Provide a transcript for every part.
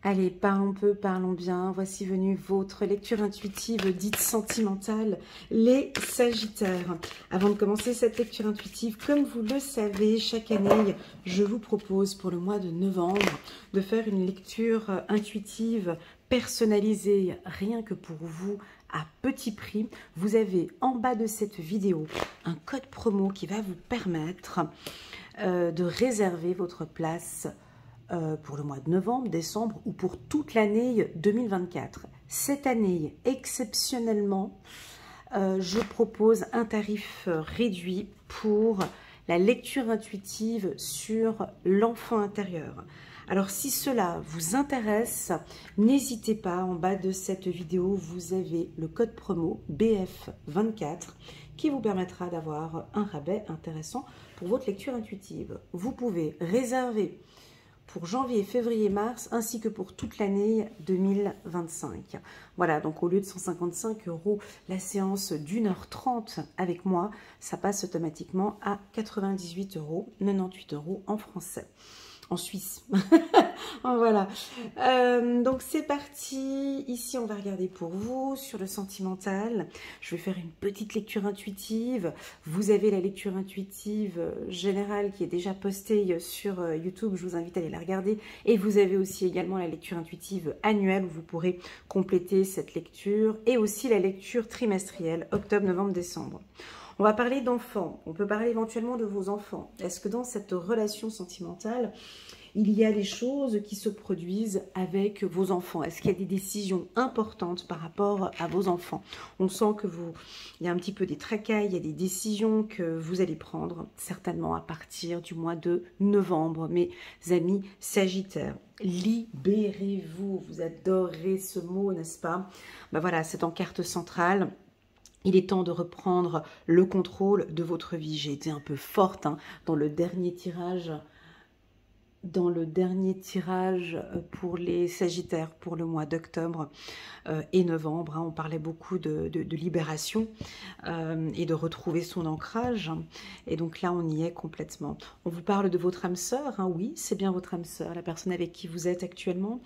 Allez, parlons peu, parlons bien. Voici venue votre lecture intuitive dite sentimentale, les Sagittaires. Avant de commencer cette lecture intuitive, comme vous le savez, chaque année, je vous propose pour le mois de novembre de faire une lecture intuitive personnalisée, rien que pour vous, à petit prix. Vous avez en bas de cette vidéo un code promo qui va vous permettre de réserver votre place pour le mois de novembre, décembre ou pour toute l'année 2024. Cette année, exceptionnellement, je propose un tarif réduit pour la lecture intuitive sur l'enfant intérieur. Alors si cela vous intéresse, n'hésitez pas, en bas de cette vidéo, vous avez le code promo BF24 qui vous permettra d'avoir un rabais intéressant pour votre lecture intuitive. Vous pouvez réserver pour janvier, février, mars, ainsi que pour toute l'année 2025. Voilà, donc au lieu de 155 € la séance d'1h30 avec moi, ça passe automatiquement à 98 €, 98 € en français. En Suisse. Voilà. Donc c'est parti. Ici, on va regarder pour vous sur le sentimental. Je vais faire une petite lecture intuitive. Vous avez la lecture intuitive générale qui est déjà postée sur YouTube. Je vous invite à aller la regarder. Et vous avez aussi également la lecture intuitive annuelle où vous pourrez compléter cette lecture. Et aussi la lecture trimestrielle, octobre, novembre, décembre. On va parler d'enfants, on peut parler éventuellement de vos enfants. Est-ce que dans cette relation sentimentale, il y a des choses qui se produisent avec vos enfants? Est-ce qu'il y a des décisions importantes par rapport à vos enfants? On sent que il y a un petit peu des tracas, il y a des décisions que vous allez prendre, certainement à partir du mois de novembre, mes amis Sagittaires. Libérez-vous, vous adorez ce mot, n'est-ce pas? Ben voilà, c'est en carte centrale. Il est temps de reprendre le contrôle de votre vie. J'ai été un peu forte dans le dernier tirage. Pour les Sagittaires pour le mois d'octobre et novembre. On parlait beaucoup de libération et de retrouver son ancrage. Et donc là, on y est complètement. On vous parle de votre âme sœur. Oui, c'est bien votre âme sœur. La personne avec qui vous êtes actuellement,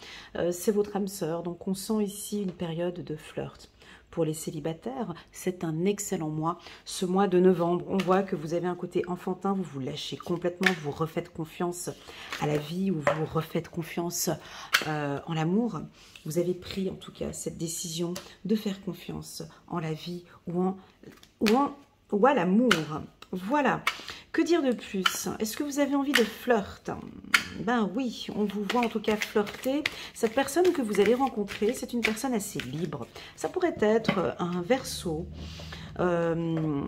c'est votre âme sœur. Donc on sent ici une période de flirt. Pour les célibataires, c'est un excellent mois, ce mois de novembre. On voit que vous avez un côté enfantin, vous vous lâchez complètement, vous refaites confiance à la vie ou vous refaites confiance en l'amour. Vous avez pris en tout cas cette décision de faire confiance en la vie ou à l'amour. Voilà. Que dire de plus? Est-ce que vous avez envie de flirt? Ben oui, on vous voit en tout cas flirter. Cette personne que vous allez rencontrer, c'est une personne assez libre. Ça pourrait être un Verseau. Un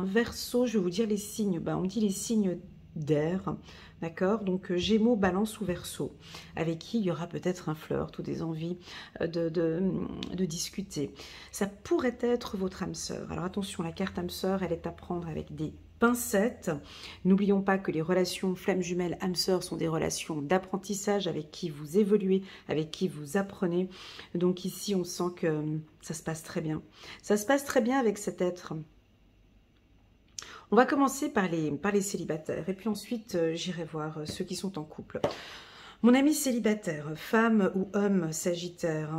Verseau, je vais vous dire les signes. Ben, on dit les signes d'air. D'accord? Donc Gémeaux, Balance ou Verseau, avec qui il y aura peut-être un flirt ou des envies de discuter. Ça pourrait être votre âme sœur. Alors attention, la carte âme sœur, elle est à prendre avec des pincettes. N'oublions pas que les relations flammes jumelles âme sœur sont des relations d'apprentissage avec qui vous évoluez, avec qui vous apprenez. Donc ici, on sent que ça se passe très bien. Ça se passe très bien avec cet être. On va commencer par les célibataires et puis ensuite j'irai voir ceux qui sont en couple. Mon ami célibataire, femme ou homme sagittaire,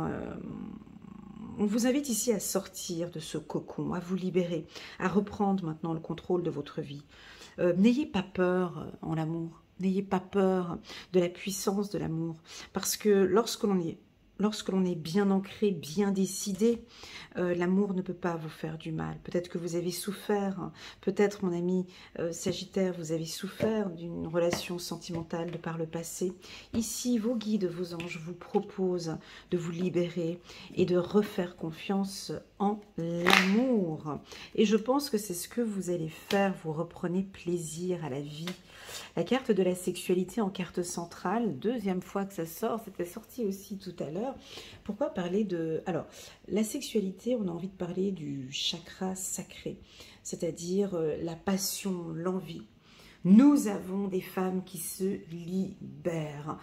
on vous invite ici à sortir de ce cocon, à vous libérer, à reprendre maintenant le contrôle de votre vie. N'ayez pas peur en l'amour, n'ayez pas peur de la puissance de l'amour, parce que lorsque l'on est bien ancré, bien décidé, l'amour ne peut pas vous faire du mal. Peut-être que vous avez souffert, peut-être mon ami Sagittaire, vous avez souffert d'une relation sentimentale de par le passé. Ici, vos guides, vos anges vous proposent de vous libérer et de refaire confiance en l'amour. Et je pense que c'est ce que vous allez faire, vous reprenez plaisir à la vie. La carte de la sexualité en carte centrale, deuxième fois que ça sort, c'était sorti aussi tout à l'heure. Pourquoi parler de... Alors, la sexualité, on a envie de parler du chakra sacré, c'est-à-dire la passion, l'envie. Nous avons des femmes qui se libèrent,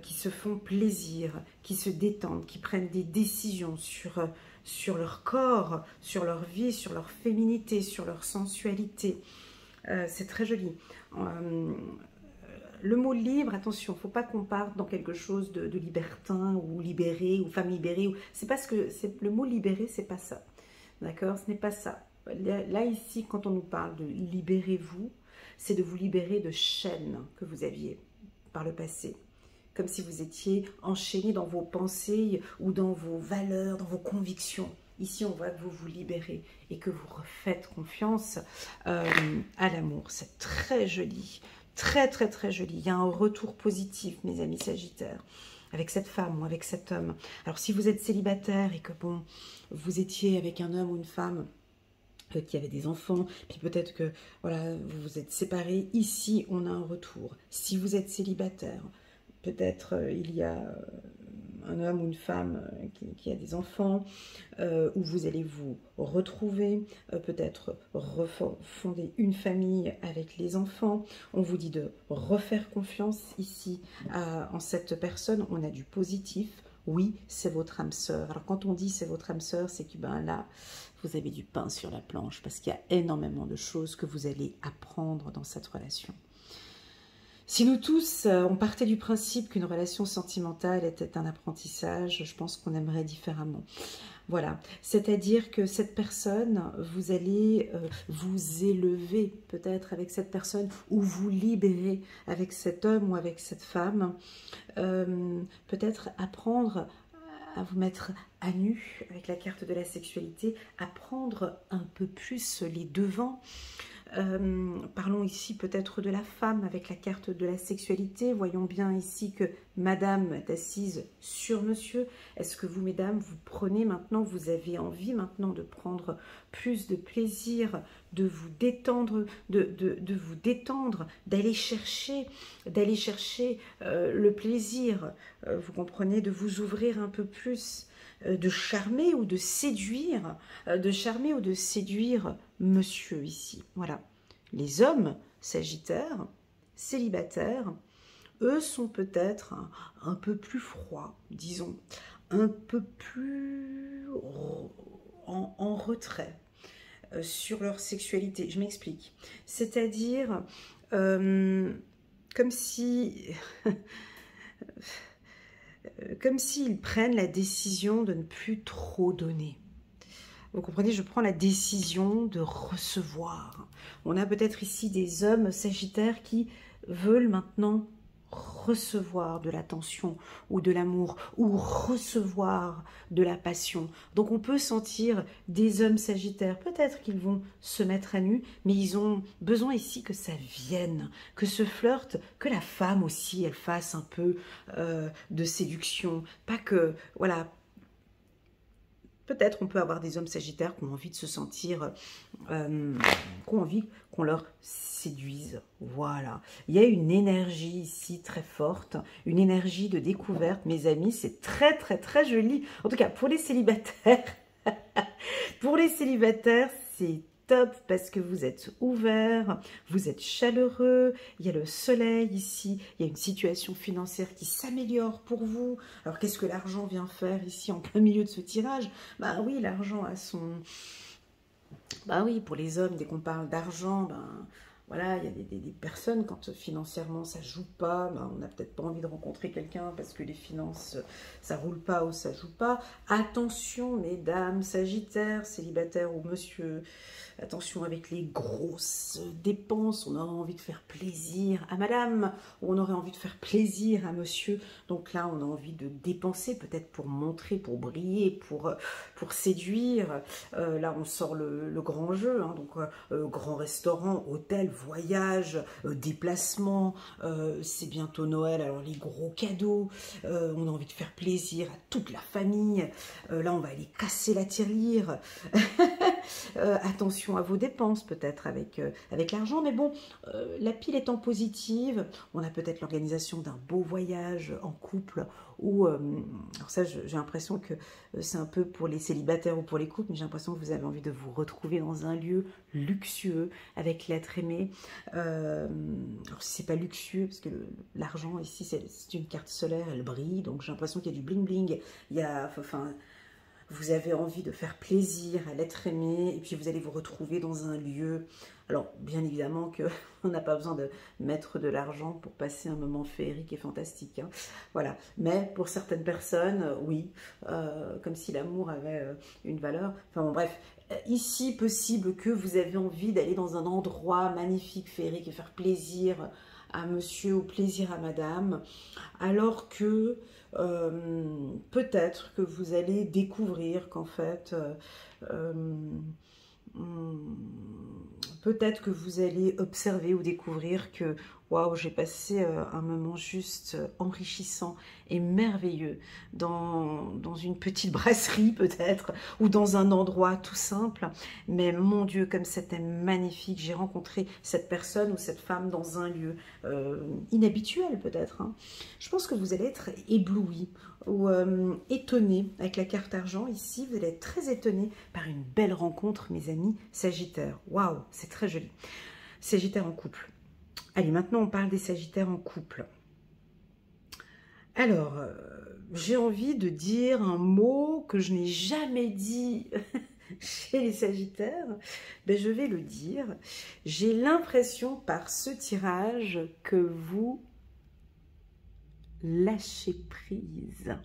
qui se font plaisir, qui se détendent, qui prennent des décisions sur leur corps, sur leur vie, sur leur féminité, sur leur sensualité. C'est très joli. le mot libre, attention, il ne faut pas qu'on parte dans quelque chose de libertin ou libéré ou femme libérée. C'est parce que le mot libéré, c'est pas ça. D'accord? Ce n'est pas ça. Là, ici, quand on nous parle de libérez-vous, c'est de vous libérer de chaînes que vous aviez par le passé. Comme si vous étiez enchaîné dans vos pensées ou dans vos valeurs, dans vos convictions. Ici, on voit que vous vous libérez et que vous refaites confiance à l'amour. C'est très joli, très très très joli. Il y a un retour positif, mes amis Sagittaires, avec cette femme ou avec cet homme. Alors, si vous êtes célibataire et que bon, vous étiez avec un homme ou une femme qui avait des enfants, puis peut-être que voilà, vous vous êtes séparés, ici, on a un retour. Si vous êtes célibataire, peut-être il y a un homme ou une femme qui a des enfants, où vous allez vous retrouver, peut-être refonder une famille avec les enfants. On vous dit de refaire confiance ici en cette personne. On a du positif. Oui, c'est votre âme sœur. Alors quand on dit c'est votre âme sœur, c'est que ben là, vous avez du pain sur la planche parce qu'il y a énormément de choses que vous allez apprendre dans cette relation. Si nous tous, on partait du principe qu'une relation sentimentale était un apprentissage, je pense qu'on aimerait différemment. Voilà, c'est-à-dire que cette personne, vous allez vous élever peut-être avec cette personne ou vous libérer avec cet homme ou avec cette femme. Peut-être apprendre à vous mettre à nu avec la carte de la sexualité, apprendre un peu plus les devants. Parlons ici peut-être de la femme avec la carte de la sexualité. Voyons bien ici que madame est assise sur monsieur. Est-ce que vous, mesdames, vous prenez maintenant, vous avez envie maintenant de prendre plus de plaisir, de vous détendre, de vous détendre, d'aller chercher le plaisir, vous comprenez, de vous ouvrir un peu plus, de charmer ou de séduire, monsieur ici. Voilà. Les hommes sagittaires, célibataires, eux sont peut-être un peu plus froids, disons, un peu plus en retrait sur leur sexualité. Je m'explique. C'est-à-dire comme si... comme s'ils prennent la décision de ne plus trop donner. Vous comprenez, je prends la décision de recevoir. On a peut-être ici des hommes sagittaires qui veulent maintenant recevoir de l'attention ou de l'amour ou recevoir de la passion. Donc on peut sentir des hommes sagittaires, peut-être qu'ils vont se mettre à nu, mais ils ont besoin ici que ça vienne, que ce flirt, que la femme aussi, elle fasse un peu de séduction. Pas que, voilà, peut-être on peut avoir des hommes sagittaires qui ont envie de se sentir, qui ont envie qu'on leur séduise. Voilà. Il y a une énergie ici très forte, une énergie de découverte, mes amis. C'est très, très, très joli. En tout cas, pour les célibataires, c'est top parce que vous êtes ouverts, vous êtes chaleureux, il y a le soleil ici, il y a une situation financière qui s'améliore pour vous. Alors qu'est-ce que l'argent vient faire ici en plein milieu de ce tirage? Bah oui, l'argent a son... Bah oui, pour les hommes, dès qu'on parle d'argent, ben... Voilà, il y a des personnes, quand financièrement ça joue pas, ben on n'a peut-être pas envie de rencontrer quelqu'un parce que les finances, ça roule pas ou ça joue pas. Attention, mesdames, sagittaires, célibataires ou monsieur, attention avec les grosses dépenses. On aurait envie de faire plaisir à madame, ou on aurait envie de faire plaisir à monsieur. Donc là, on a envie de dépenser, peut-être pour montrer, pour briller, pour séduire. Là, on sort le grand jeu, hein, donc grand restaurant, hôtel, voyage, déplacement, c'est bientôt Noël, alors les gros cadeaux, on a envie de faire plaisir à toute la famille, là on va aller casser la tirelire, attention à vos dépenses peut-être avec l'argent, mais bon, la pile étant positive, on a peut-être l'organisation d'un beau voyage en couple, ou, alors ça j'ai l'impression que c'est un peu pour les célibataires ou pour les couples, mais j'ai l'impression que vous avez envie de vous retrouver dans un lieu luxueux avec l'être aimé. Alors si c'est pas luxueux, parce que l'argent ici c'est une carte solaire, elle brille, donc j'ai l'impression qu'il y a du bling bling, il y a, enfin, vous avez envie de faire plaisir à l'être aimé, et puis vous allez vous retrouver dans un lieu. Alors, bien évidemment qu'on n'a pas besoin de mettre de l'argent pour passer un moment féerique et fantastique, hein. Voilà. Mais pour certaines personnes, oui, comme si l'amour avait une valeur. Enfin bon, bref, ici, possible que vous avez envie d'aller dans un endroit magnifique, féerique, et faire plaisir à monsieur ou plaisir à madame, alors que peut-être que vous allez découvrir qu'en fait, peut-être que vous allez observer ou découvrir que waouh, j'ai passé un moment juste enrichissant et merveilleux dans une petite brasserie peut-être, ou dans un endroit tout simple, mais mon Dieu, comme c'était magnifique, j'ai rencontré cette personne ou cette femme dans un lieu inhabituel peut-être, hein. Je pense que vous allez être ébloui ou étonné avec la carte argent ici, vous allez être très étonné par une belle rencontre, mes amis Sagittaires. Waouh, c'est très joli. Sagittaire en couple. Allez, maintenant on parle des Sagittaires en couple. Alors, j'ai envie de dire un mot que je n'ai jamais dit chez les Sagittaires. Ben, je vais le dire. J'ai l'impression par ce tirage que vous lâchez prise.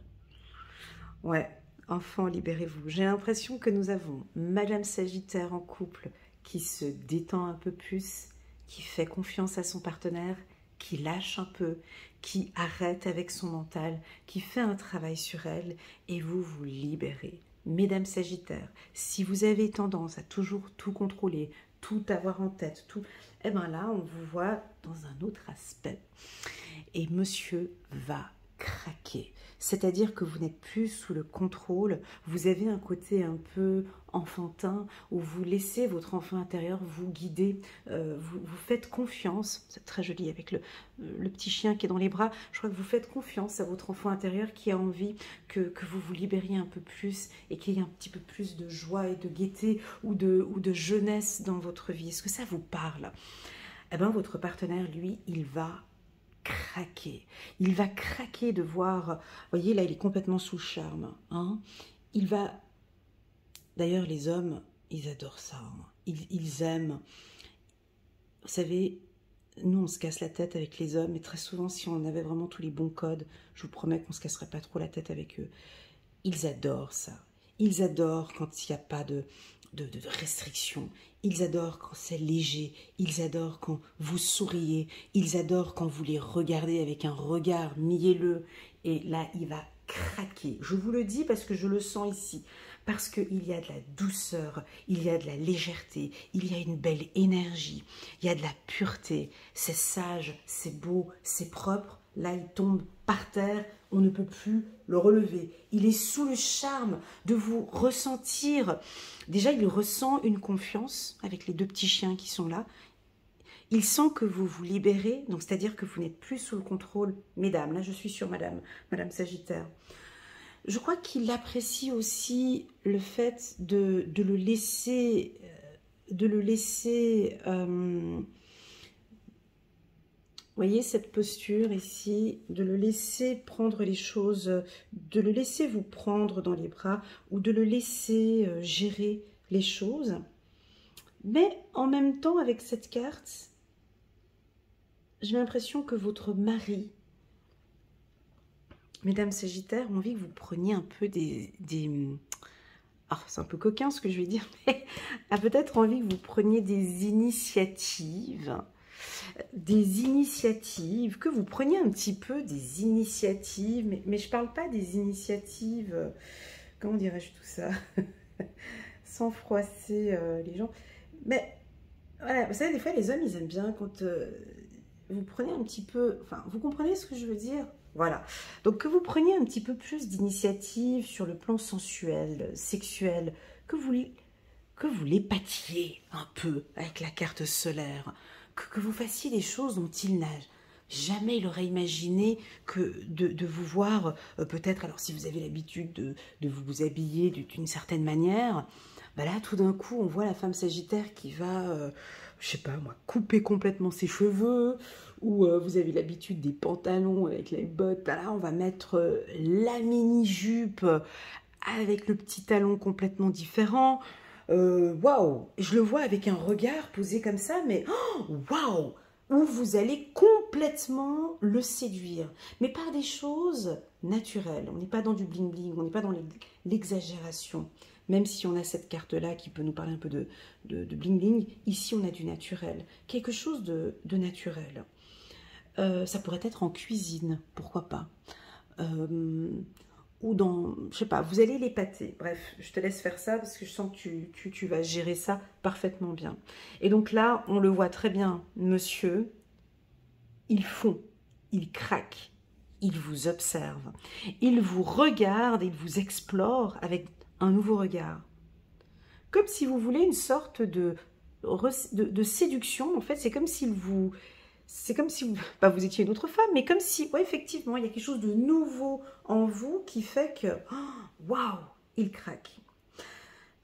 Ouais, enfants, libérez-vous. J'ai l'impression que nous avons Madame Sagittaire en couple qui se détend un peu plus, qui fait confiance à son partenaire, qui lâche un peu, qui arrête avec son mental, qui fait un travail sur elle, et vous vous libérez. Mesdames Sagittaires, si vous avez tendance à toujours tout contrôler, tout avoir en tête, tout, eh bien là, on vous voit dans un autre aspect. Et monsieur va craquer. C'est-à-dire que vous n'êtes plus sous le contrôle, vous avez un côté un peu enfantin où vous laissez votre enfant intérieur vous guider, vous faites confiance, c'est très joli avec le petit chien qui est dans les bras, je crois que vous faites confiance à votre enfant intérieur qui a envie que vous vous libériez un peu plus et qu'il y ait un petit peu plus de joie et de gaieté ou de jeunesse dans votre vie. Est-ce que ça vous parle? Eh bien, votre partenaire, lui, il va craquer. Il va craquer de voir, vous voyez, là, il est complètement sous le charme, hein. Il va, d'ailleurs, les hommes, ils adorent ça, hein. Ils aiment, vous savez, nous, on se casse la tête avec les hommes, et très souvent, si on avait vraiment tous les bons codes, je vous promets qu'on se casserait pas trop la tête avec eux. Ils adorent ça. Ils adorent quand il n'y a pas de restrictions. Ils adorent quand c'est léger. Ils adorent quand vous souriez. Ils adorent quand vous les regardez avec un regard mielleux. Et là, il va craquer. Je vous le dis parce que je le sens ici. Parce qu'il y a de la douceur, il y a de la légèreté, il y a une belle énergie, il y a de la pureté. C'est sage, c'est beau, c'est propre. Là, il tombe par terre, on ne peut plus le relever. Il est sous le charme de vous ressentir. Déjà, il ressent une confiance avec les deux petits chiens qui sont là. Il sent que vous vous libérez, donc c'est-à-dire que vous n'êtes plus sous le contrôle. Mesdames, là je suis sur Madame Sagittaire. Je crois qu'il apprécie aussi le fait de le laisser, voyez cette posture ici, de le laisser prendre les choses, de le laisser vous prendre dans les bras ou de le laisser gérer les choses. Mais en même temps, avec cette carte, j'ai l'impression que votre mari, Mesdames Sagittaires, ont envie que vous preniez un peu ah, c'est un peu coquin ce que je vais dire, mais a peut-être envie que vous preniez des initiatives, que vous preniez un petit peu des initiatives, mais je ne parle pas des initiatives, comment dirais-je tout ça, sans froisser les gens, mais voilà, vous savez, des fois les hommes, ils aiment bien quand vous prenez un petit peu, enfin, vous comprenez ce que je veux dire? Voilà, donc que vous preniez un petit peu plus d'initiative sur le plan sensuel, sexuel, que vous l'épatiez un peu avec la carte solaire, que vous fassiez des choses dont il n'a jamais il aurait imaginé que de vous voir, peut-être, alors si vous avez l'habitude de vous habiller d'une certaine manière, bah là tout d'un coup on voit la femme Sagittaire qui va, je sais pas moi, couper complètement ses cheveux, ou vous avez l'habitude des pantalons avec les bottes, bah là on va mettre la mini-jupe avec le petit talon complètement différent. Waouh! Je le vois avec un regard posé comme ça, mais waouh! Où vous allez complètement le séduire, mais par des choses naturelles. On n'est pas dans du bling-bling, on n'est pas dans l'exagération. Même si on a cette carte-là qui peut nous parler un peu de bling-bling, ici on a du naturel, quelque chose de naturel. Ça pourrait être en cuisine, pourquoi pas. Ou dans, je sais pas, vous allez l'épater. Bref, je te laisse faire ça parce que je sens que tu vas gérer ça parfaitement bien. Et donc là, on le voit très bien, monsieur, il fond, il craque, il vous observe, il vous regarde, il vous explore avec un nouveau regard. Comme si vous voulez une sorte de séduction, en fait, c'est comme s'il vous... C'est comme si vous étiez une autre femme, mais comme si, ouais, effectivement, il y a quelque chose de nouveau en vous qui fait que, waouh, il craque.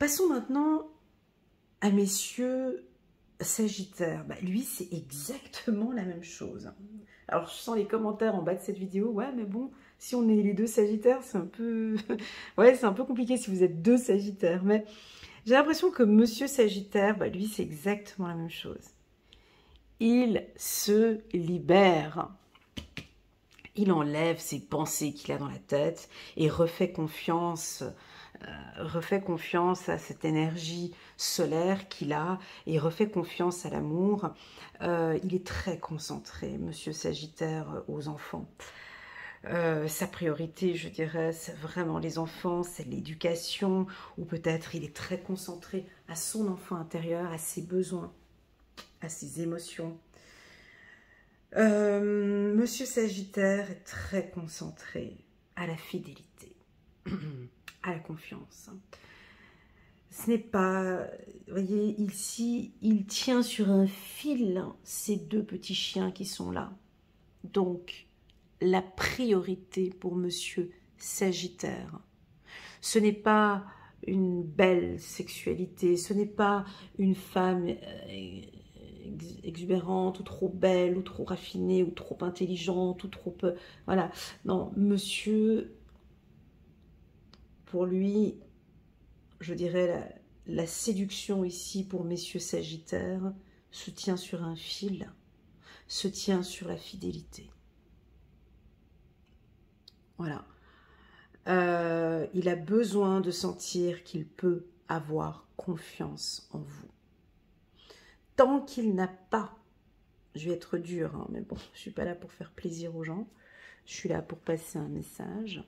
Passons maintenant à messieurs Sagittaires. Bah, lui, c'est exactement la même chose. Alors, je sens les commentaires en bas de cette vidéo. Ouais, mais bon, si on est les deux Sagittaires, c'est un peu... ouais, c'est un peu compliqué si vous êtes deux Sagittaires. Mais j'ai l'impression que monsieur Sagittaire, bah, lui, c'est exactement la même chose. Il se libère. Il enlève ses pensées qu'il a dans la tête et refait confiance à cette énergie solaire qu'il a et refait confiance à l'amour. Il est très concentré, monsieur Sagittaire, aux enfants. Sa priorité, je dirais, c'est vraiment les enfants, c'est l'éducation, ou peut-être il est très concentré à son enfant intérieur, à ses besoins, à ses émotions. Monsieur Sagittaire est très concentré à la fidélité, à la confiance. Ce n'est pas, vous voyez, ici, il tient sur un fil ces deux petits chiens qui sont là. Donc, la priorité pour monsieur Sagittaire, ce n'est pas une belle sexualité, ce n'est pas une femme exubérante ou trop belle ou trop raffinée ou trop intelligente ou trop... voilà, non, monsieur, pour lui, je dirais la séduction ici pour messieurs Sagittaires se tient sur un fil, se tient sur la fidélité. Voilà. Il a besoin de sentir qu'il peut avoir confiance en vous. Tant qu'il n'a pas, je vais être dure, hein, mais bon, je ne suis pas là pour faire plaisir aux gens, je suis là pour passer un message.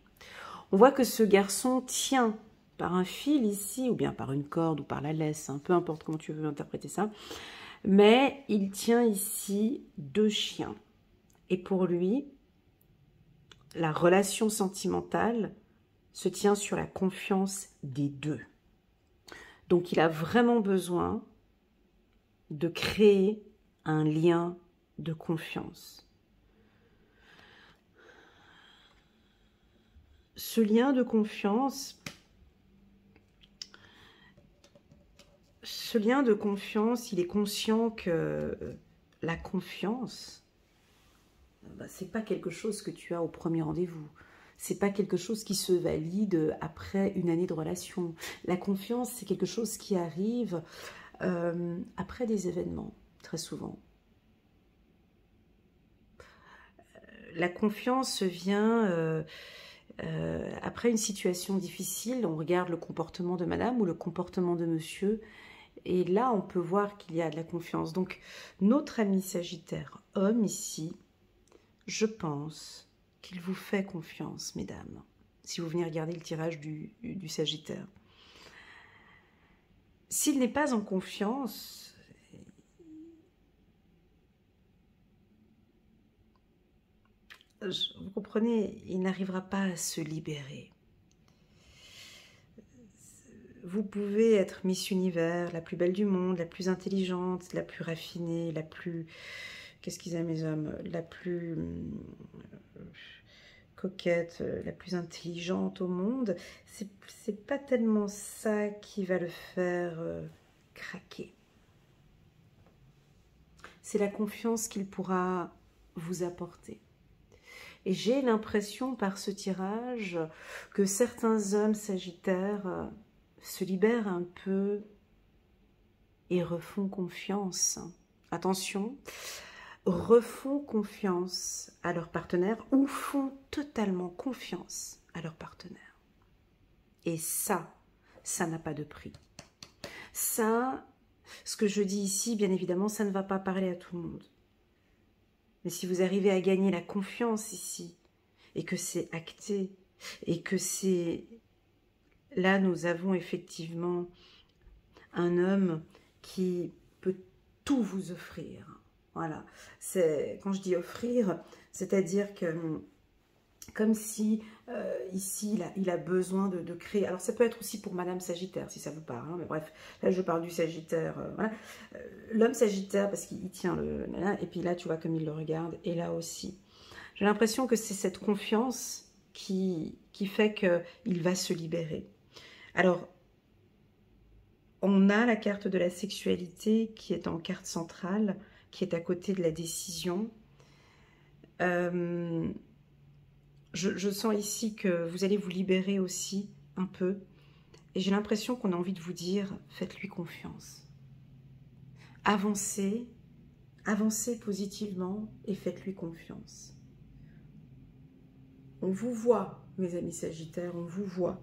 On voit que ce garçon tient par un fil ici, ou bien par une corde, ou par la laisse, hein, peu importe comment tu veux interpréter ça, mais il tient ici deux chiens. Et pour lui, la relation sentimentale se tient sur la confiance des deux. Donc il a vraiment besoin de créer un lien de confiance. Ce lien de confiance, il est conscient que la confiance, c'est pas quelque chose que tu as au premier rendez-vous. C'est pas quelque chose qui se valide après une année de relation. La confiance, c'est quelque chose qui arrive après des événements, très souvent. La confiance vient après une situation difficile. On regarde le comportement de madame ou le comportement de monsieur. Et là, on peut voir qu'il y a de la confiance. Donc, notre ami Sagittaire, homme ici, je pense qu'il vous fait confiance, mesdames, si vous venez regarder le tirage du Sagittaire. S'il n'est pas en confiance, vous comprenez, il n'arrivera pas à se libérer. Vous pouvez être Miss Univers, la plus belle du monde, la plus intelligente, la plus raffinée, la plus... Qu'est-ce qu'ils aiment les hommes? La plus coquette, la plus intelligente au monde. C'est pas tellement ça qui va le faire craquer. C'est la confiance qu'il pourra vous apporter. Et j'ai l'impression par ce tirage que certains hommes sagittaires se libèrent un peu et refont confiance. Attention, refont confiance à leur partenaire ou font totalement confiance à leur partenaire. Et ça n'a pas de prix. Ça, ce que je dis ici, bien évidemment, ça ne va pas parler à tout le monde. Mais si vous arrivez à gagner la confiance ici, et que c'est acté, et que c'est... Là, nous avons effectivement un homme qui peut tout vous offrir. Voilà. Quand je dis offrir, c'est-à-dire que comme si ici il a besoin de créer. Alors ça peut être aussi pour Madame Sagittaire si ça vous parle, hein, mais bref, là je parle du Sagittaire. Voilà. L'homme Sagittaire parce qu'il tient et puis là tu vois comme il le regarde, et là aussi. J'ai l'impression que c'est cette confiance qui fait qu'il va se libérer. Alors, on a la carte de la sexualité qui est en carte centrale, qui est à côté de la décision. Je sens ici que vous allez vous libérer aussi un peu. Et j'ai l'impression qu'on a envie de vous dire, faites-lui confiance. Avancez, avancez positivement et faites-lui confiance. On vous voit, mes amis Sagittaires, on vous voit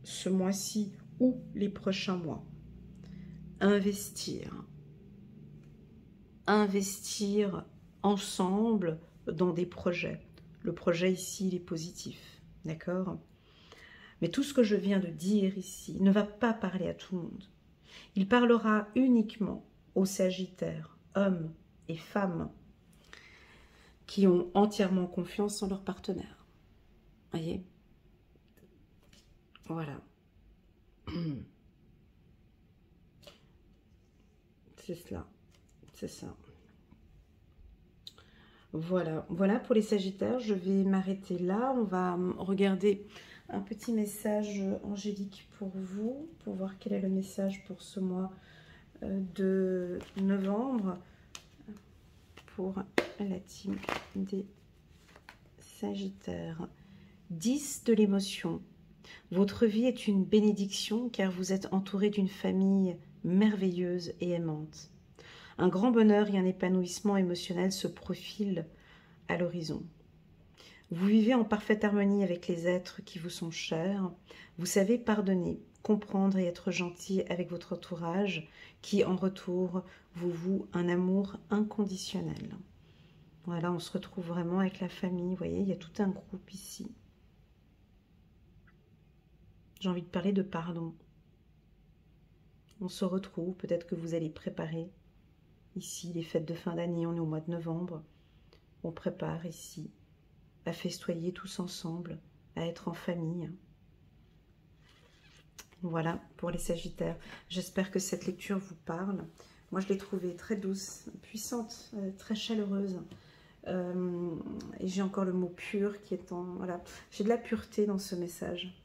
ce mois-ci ou les prochains mois. Investir. Investir ensemble dans des projets. Le projet ici, il est positif, d'accord? Mais tout ce que je viens de dire ici ne va pas parler à tout le monde. Il parlera uniquement aux Sagittaires, hommes et femmes, qui ont entièrement confiance en leur partenaire. Voyez? Voilà. C'est cela. C'est ça. Voilà, voilà pour les Sagittaires, je vais m'arrêter là. On va regarder un petit message angélique pour vous, pour voir quel est le message pour ce mois de novembre, pour la team des Sagittaires. 10 de l'émotion. Votre vie est une bénédiction car vous êtes entouré d'une famille merveilleuse et aimante. Un grand bonheur et un épanouissement émotionnel se profilent à l'horizon. Vous vivez en parfaite harmonie avec les êtres qui vous sont chers. Vous savez pardonner, comprendre et être gentil avec votre entourage qui, en retour, vous voue un amour inconditionnel. Voilà, on se retrouve vraiment avec la famille. Vous voyez, il y a tout un groupe ici. J'ai envie de parler de pardon. On se retrouve, peut-être que vous allez préparer ici, les fêtes de fin d'année, on est au mois de novembre. On prépare ici à festoyer tous ensemble, à être en famille. Voilà pour les Sagittaires. J'espère que cette lecture vous parle. Moi, je l'ai trouvée très douce, puissante, très chaleureuse. Et j'ai encore le mot pur qui est en... Voilà. J'ai de la pureté dans ce message.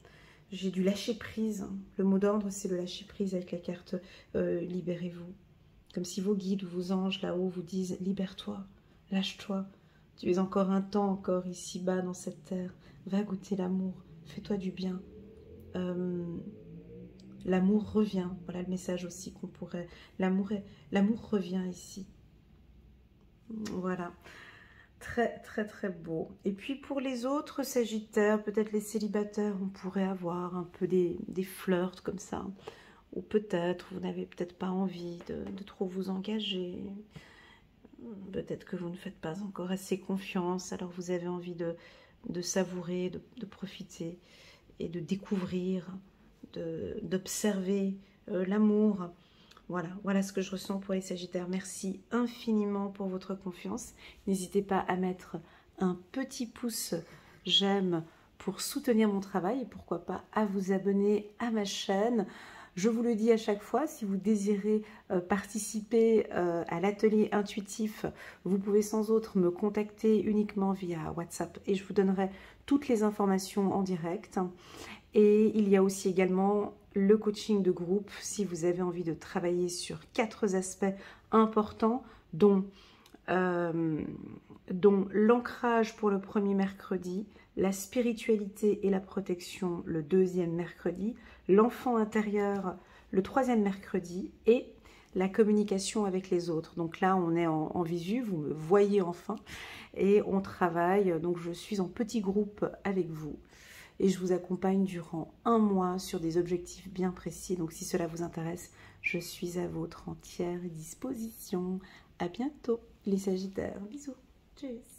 J'ai du lâcher-prise. Le mot d'ordre, c'est le lâcher-prise avec la carte libérez-vous. Comme si vos guides ou vos anges là-haut vous disent « Libère-toi, lâche-toi, tu es encore un temps encore ici-bas dans cette terre, va goûter l'amour, fais-toi du bien. L'amour revient. » Voilà le message aussi qu'on pourrait... L'amour revient ici. Voilà. Très, très, très beau. Et puis pour les autres Sagittaires, peut-être les célibataires, on pourrait avoir un peu des flirts comme ça. Ou peut-être, vous n'avez peut-être pas envie de trop vous engager. Peut-être que vous ne faites pas encore assez confiance. Alors vous avez envie de savourer, de profiter et de découvrir, d'observer l'amour. Voilà, voilà ce que je ressens pour les Sagittaires. Merci infiniment pour votre confiance. N'hésitez pas à mettre un petit pouce j'aime pour soutenir mon travail et pourquoi pas à vous abonner à ma chaîne. Je vous le dis à chaque fois, si vous désirez participer à l'atelier intuitif, vous pouvez sans autre me contacter uniquement via WhatsApp et je vous donnerai toutes les informations en direct. Et il y a aussi également le coaching de groupe si vous avez envie de travailler sur 4 aspects importants, dont dont l'ancrage pour le premier mercredi, la spiritualité et la protection le deuxième mercredi, l'enfant intérieur le troisième mercredi et la communication avec les autres. Donc là, on est en visu, vous me voyez enfin, et on travaille. Donc je suis en petit groupe avec vous et je vous accompagne durant un mois sur des objectifs bien précis. Donc si cela vous intéresse, je suis à votre entière disposition. À bientôt les Sagittaires. Bisous. Tchuss.